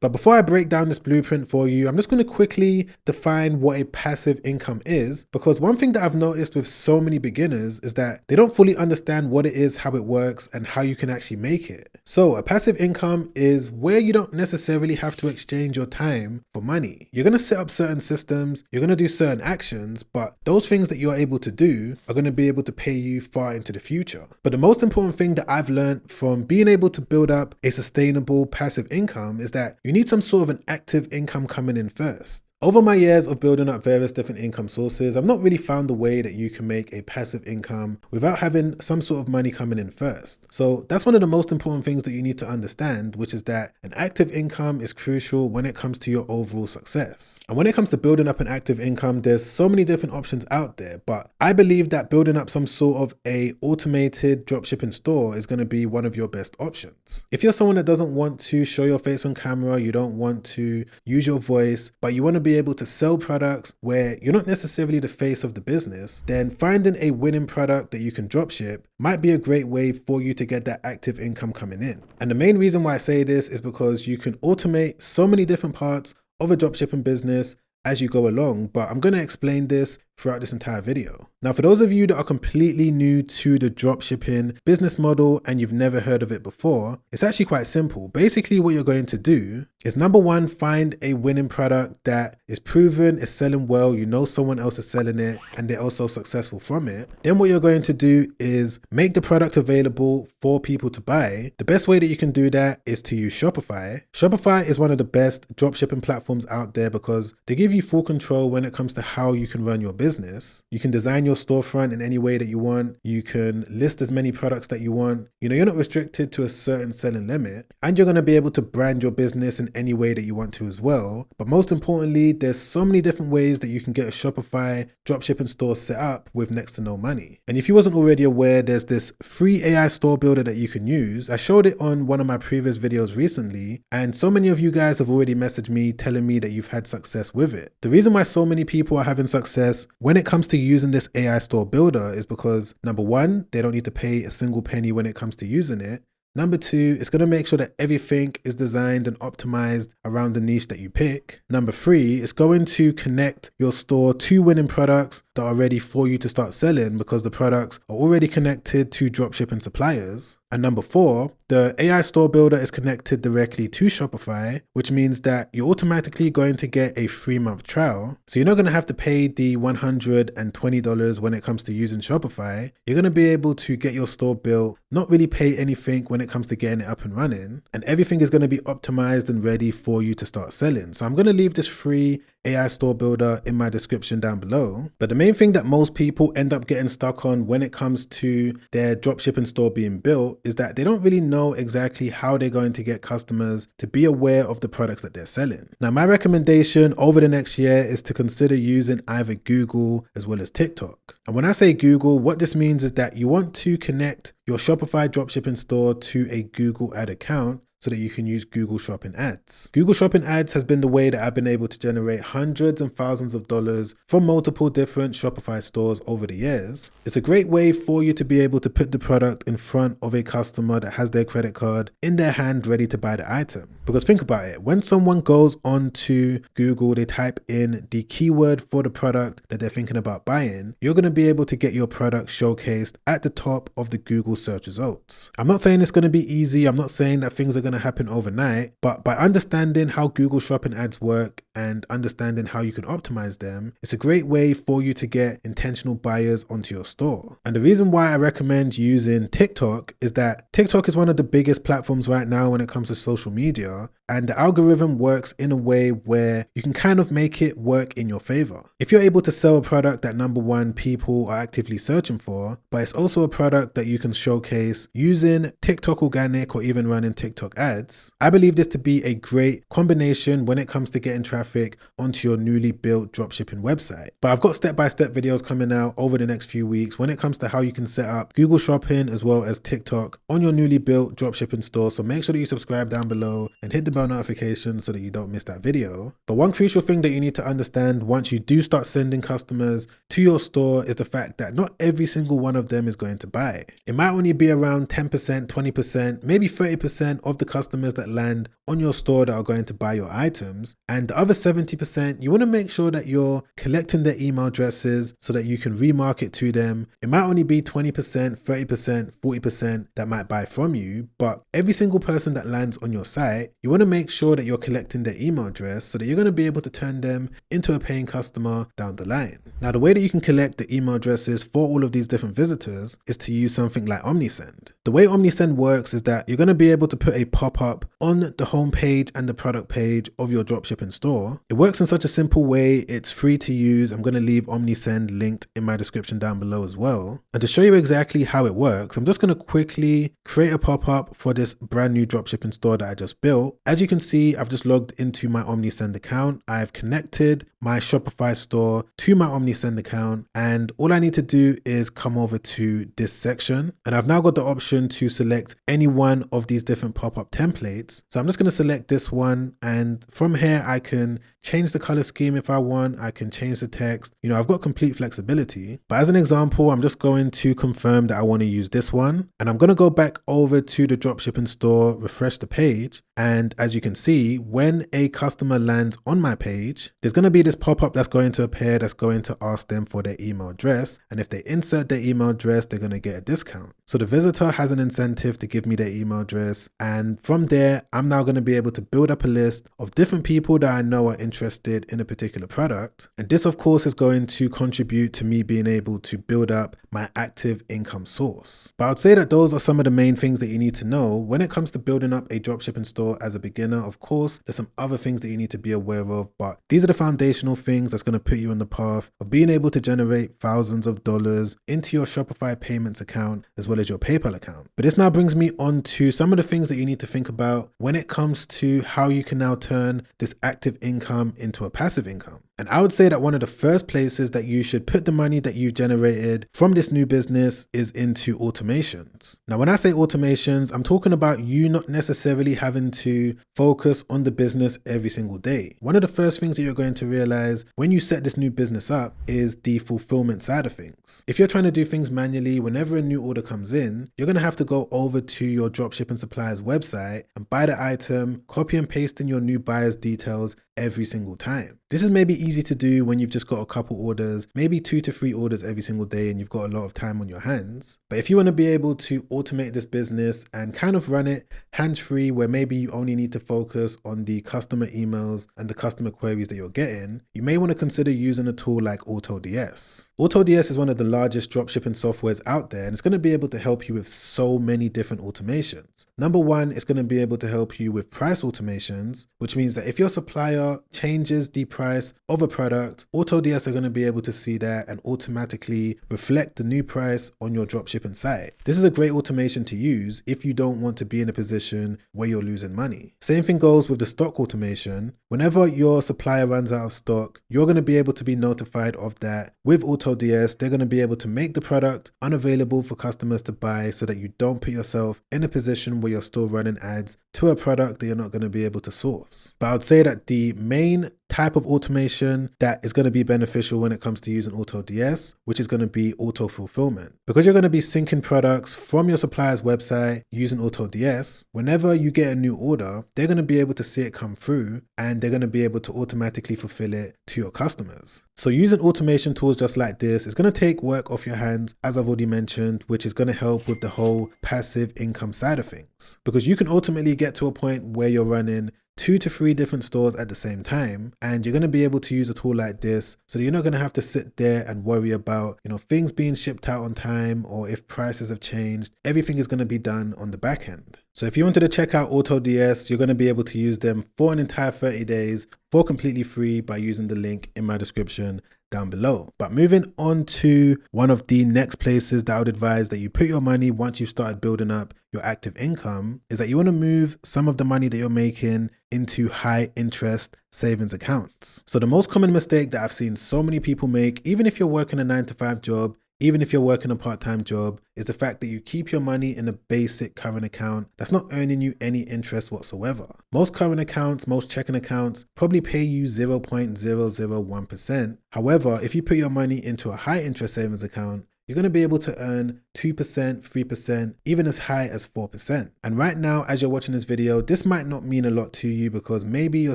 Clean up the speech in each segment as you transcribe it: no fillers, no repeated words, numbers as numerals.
But before I break down this blueprint for you, I'm just going to quickly define what a passive income is, because one thing that I've noticed with so many beginners is that they don't fully understand what it is, how it works, and how you can actually make it. So a passive income is where you don't necessarily have to exchange your time for money. You're going to set up certain systems, you're going to do certain actions, but those things that you're able to do are going to be able to pay you far into the future. But the most important thing that I've learned from being able to build up a sustainable passive income is that you need some sort of an active income coming in first. Over my years of building up various different income sources, I've not really found a way that you can make a passive income without having some sort of money coming in first. So that's one of the most important things that you need to understand, which is that an active income is crucial when it comes to your overall success. And when it comes to building up an active income, there's so many different options out there, but I believe that building up some sort of a automated dropshipping store is going to be one of your best options. If you're someone that doesn't want to show your face on camera, you don't want to use your voice, but you want to be able to sell products where you're not necessarily the face of the business, then finding a winning product that you can dropship might be a great way for you to get that active income coming in. And the main reason why I say this is because you can automate so many different parts of a dropshipping business as you go along, but I'm going to explain this throughout this entire video. Now, for those of you that are completely new to the dropshipping business model and you've never heard of it before, it's actually quite simple. Basically, what you're going to do is, number one, find a winning product that is proven, is selling well, you know someone else is selling it, and they're also successful from it. Then what you're going to do is make the product available for people to buy. The best way that you can do that is to use Shopify. Shopify is one of the best dropshipping platforms out there because they give you full control when it comes to how you can run your business. You can design your storefront in any way that you want. You can list as many products that you want. You know, you're not restricted to a certain selling limit, and you're going to be able to brand your business in any way that you want to as well. But most importantly, there's so many different ways that you can get a Shopify dropshipping store set up with next to no money. And if you wasn't already aware, there's this free AI store builder that you can use. I showed it on one of my previous videos recently, and so many of you guys have already messaged me telling me that you've had success with it. The reason why so many people are having success when it comes to using this AI store builder is because, number one, they don't need to pay a single penny when it comes to using it. Number two, it's going to make sure that everything is designed and optimized around the niche that you pick. Number three, it's going to connect your store to winning products that are ready for you to start selling because the products are already connected to dropshipping suppliers. And number four, the AI store builder is connected directly to Shopify, which means that you're automatically going to get a 3-month trial. So you're not going to have to pay the $120 when it comes to using Shopify. You're going to be able to get your store built, not really pay anything when it comes to getting it up and running, and everything is going to be optimized and ready for you to start selling. So I'm going to leave this free AI store builder in my description down below. But the main thing that most people end up getting stuck on when it comes to their dropshipping store being built is that they don't really know exactly how they're going to get customers to be aware of the products that they're selling. Now, my recommendation over the next year is to consider using either Google as well as TikTok. And when I say Google, what this means is that you want to connect your Shopify dropshipping store to a Google ad account so that you can use Google Shopping Ads. Google Shopping Ads has been the way that I've been able to generate hundreds and thousands of dollars from multiple different Shopify stores over the years. It's a great way for you to be able to put the product in front of a customer that has their credit card in their hand ready to buy the item. Because think about it, when someone goes onto Google, they type in the keyword for the product that they're thinking about buying, you're going to be able to get your product showcased at the top of the Google search results. I'm not saying it's going to be easy. I'm not saying that things are going to happen overnight, but by understanding how Google Shopping Ads work and understanding how you can optimize them, it's a great way for you to get intentional buyers onto your store. And the reason why I recommend using TikTok is that TikTok is one of the biggest platforms right now when it comes to social media, and the algorithm works in a way where you can kind of make it work in your favor. If you're able to sell a product that, number one, people are actively searching for, but it's also a product that you can showcase using TikTok organic or even running TikTok ads, I believe this to be a great combination when it comes to getting traffic onto your newly built dropshipping website. But I've got step-by-step videos coming out over the next few weeks when it comes to how you can set up Google Shopping as well as TikTok on your newly built dropshipping store. So make sure that you subscribe down below and hit the bell notification so that you don't miss that video. But one crucial thing that you need to understand once you do start sending customers to your store is the fact that not every single one of them is going to buy. It might only be around 10%, 20%, maybe 30% of the customers that land on your store that are going to buy your items. And the other 70%, you want to make sure that you're collecting their email addresses so that you can remarket to them. It might only be 20%, 30%, 40% that might buy from you, but every single person that lands on your site, you want to make sure that you're collecting their email address so that you're going to be able to turn them into a paying customer down the line. Now, the way that you can collect the email addresses for all of these different visitors is to use something like Omnisend. The way Omnisend works is that you're going to be able to put a pop-up on the home page and the product page of your dropshipping store. It works in such a simple way. It's free to use. I'm going to leave Omnisend linked in my description down below as well. And to show you exactly how it works, I'm just going to quickly create a pop-up for this brand new dropshipping store that I just built. As you can see, I've just logged into my Omnisend account. I've connected my Shopify store to my Omnisend account, and all I need to do is come over to this section, and I've now got the option to select any one of these different pop-up templates. So I'm just going to select this one, and from here I can change the color scheme if I want. I can change the text. You know, I've got complete flexibility, but as an example, I'm just going to confirm that I want to use this one, and I'm going to go back over to the dropshipping store, refresh the page, and as you can see, when a customer lands on my page, there's going to be this pop-up that's going to appear that's going to ask them for their email address, and if they insert their email address, they're going to get a discount. So the visitor has an incentive to give me their email address, and from there I'm now going to be able to build up a list of different people that I know are interested in a particular product, and this of course is going to contribute to me being able to build up my active income source. But I'd say that those are some of the main things that you need to know when it comes to building up a dropshipping store as a beginner. Of course, there's some other things that you need to be aware of, but these are the foundational things that's going to put you on the path of being able to generate thousands of dollars into your Shopify payments account as well as your PayPal account. But this now brings me on to some of the things that you need to think about when it comes to how you can now turn this active income into a passive income. And I would say that one of the first places that you should put the money that you've generated from this new business is into automations. Now, when I say automations, I'm talking about you not necessarily having to focus on the business every single day. One of the first things that you're going to realize when you set this new business up is the fulfillment side of things. If you're trying to do things manually, whenever a new order comes in, you're going to have to go over to your dropshipping supplier's website and buy the item, copy and paste in your new buyer's details every single time. This is maybe easy to do when you've just got a couple orders, maybe 2 to 3 orders every single day, and you've got a lot of time on your hands. But if you want to be able to automate this business and kind of run it hands-free, where maybe you only need to focus on the customer emails and the customer queries that you're getting, you may want to consider using a tool like AutoDS. AutoDS is one of the largest dropshipping softwares out there, and it's going to be able to help you with so many different automations. Number one, it's going to be able to help you with price automations, which means that if your supplier changes the price of a product, AutoDS are going to be able to see that and automatically reflect the new price on your dropshipping site. This is a great automation to use if you don't want to be in a position where you're losing money. Same thing goes with the stock automation. Whenever your supplier runs out of stock, you're going to be able to be notified of that. With AutoDS, they're going to be able to make the product unavailable for customers to buy so that you don't put yourself in a position where you're still running ads to a product that you're not going to be able to source. But I would say that the main type of automation that is going to be beneficial when it comes to using AutoDS, which is going to be auto fulfillment. Because you're going to be syncing products from your supplier's website using AutoDS, whenever you get a new order, they're going to be able to see it come through and they're going to be able to automatically fulfill it to your customers. So using automation tools just like this is going to take work off your hands, as I've already mentioned, which is going to help with the whole passive income side of things. Because you can ultimately get to a point where you're running 2 to 3 different stores at the same time, and you're going to be able to use a tool like this so that you're not going to have to sit there and worry about, things being shipped out on time, or if prices have changed. Everything is going to be done on the back end. So if you wanted to check out AutoDS, you're going to be able to use them for an entire 30 days for completely free by using the link in my description down below. But moving on to one of the next places that I would advise that you put your money once you've started building up your active income is that you want to move some of the money that you're making into high interest savings accounts. So the most common mistake that I've seen so many people make, even if you're working a 9-to-5 job, even if you're working a part-time job, is the fact that you keep your money in a basic current account that's not earning you any interest whatsoever. Most current accounts, most checking accounts probably pay you 0.001%. However, if you put your money into a high interest savings account, you're going to be able to earn 2%, 3%, even as high as 4%. And right now, as you're watching this video, this might not mean a lot to you because maybe you're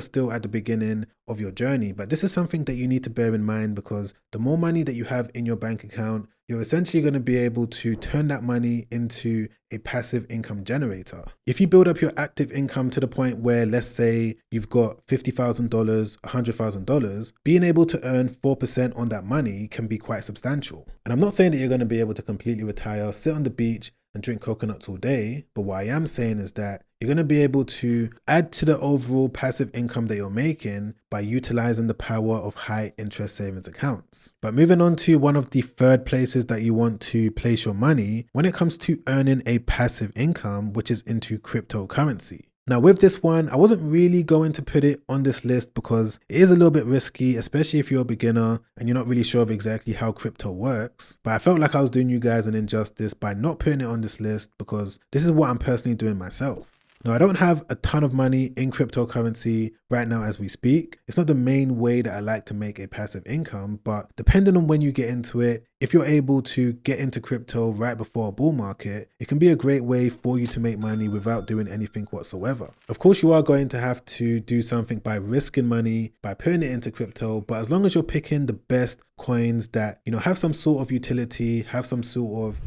still at the beginning of your journey, but this is something that you need to bear in mind because the more money that you have in your bank account, you're essentially going to be able to turn that money into a passive income generator. If you build up your active income to the point where, let's say you've got $50,000, $100,000, being able to earn 4% on that money can be quite substantial. And I'm not saying that you're going to be able to completely retire, sit on the beach and drink coconuts all day, but what I am saying is that you're going to be able to add to the overall passive income that you're making by utilizing the power of high interest savings accounts. But moving on to one of the third places that you want to place your money when it comes to earning a passive income, which is into cryptocurrency. Now with this one, I wasn't really going to put it on this list because it is a little bit risky, especially if you're a beginner and you're not really sure of exactly how crypto works. But I felt like I was doing you guys an injustice by not putting it on this list because this is what I'm personally doing myself. Now, I don't have a ton of money in cryptocurrency right now as we speak. It's not the main way that I like to make a passive income, but depending on when you get into it, if you're able to get into crypto right before a bull market, it can be a great way for you to make money without doing anything whatsoever. Of course, you are going to have to do something by risking money, by putting it into crypto, but as long as you're picking the best coins that, have some sort of utility, have some sort of,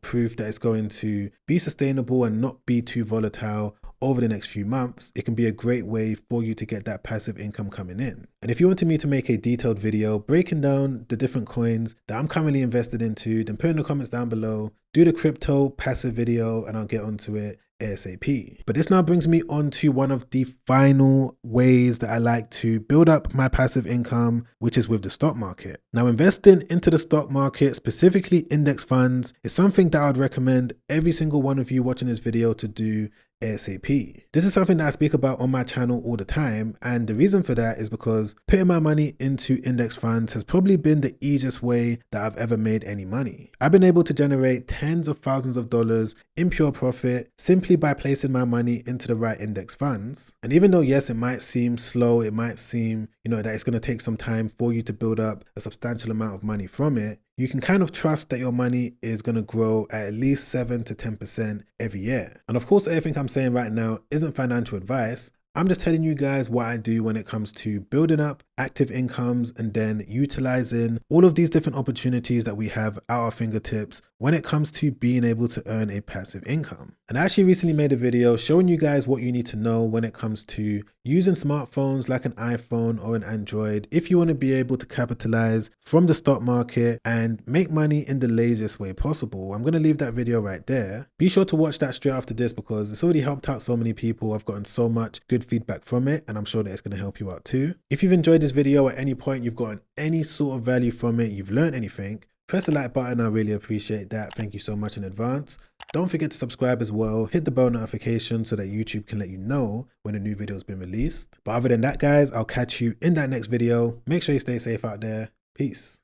proof that it's going to be sustainable and not be too volatile over the next few months, it can be a great way for you to get that passive income coming in. And if you wanted me to make a detailed video breaking down the different coins that I'm currently invested into, then put in the comments down below, do the crypto passive video and I'll get onto it ASAP. But this now brings me on to one of the final ways that I like to build up my passive income, which is with the stock market. Now, investing into the stock market, specifically index funds, is something that I'd recommend every single one of you watching this video to do ASAP. This is something that I speak about on my channel all the time, and the reason for that is because putting my money into index funds has probably been the easiest way that I've ever made any money. I've been able to generate tens of thousands of dollars in pure profit simply by placing my money into the right index funds. And even though, yes, it might seem slow, it might seem, that it's going to take some time for you to build up a substantial amount of money from it, you can kind of trust that your money is going to grow at least 7 to 10% every year. And of course, everything I'm saying right now isn't financial advice. I'm just telling you guys what I do when it comes to building up active incomes and then utilizing all of these different opportunities that we have at our fingertips when it comes to being able to earn a passive income. And I actually recently made a video showing you guys what you need to know when it comes to using smartphones like an iPhone or an Android if you want to be able to capitalize from the stock market and make money in the laziest way possible. I'm going to leave that video right there. Be sure to watch that straight after this because it's already helped out so many people. I've gotten so much good feedback from it and I'm sure that it's going to help you out too. If you've enjoyed this video at any point, you've gotten any sort of value from it, you've learned anything, press the like button. I really appreciate that. Thank you so much in advance. Don't forget to subscribe as well. Hit the bell notification so that YouTube can let you know when a new video has been released. But other than that, guys, I'll catch you in that next video. Make sure you stay safe out there. Peace.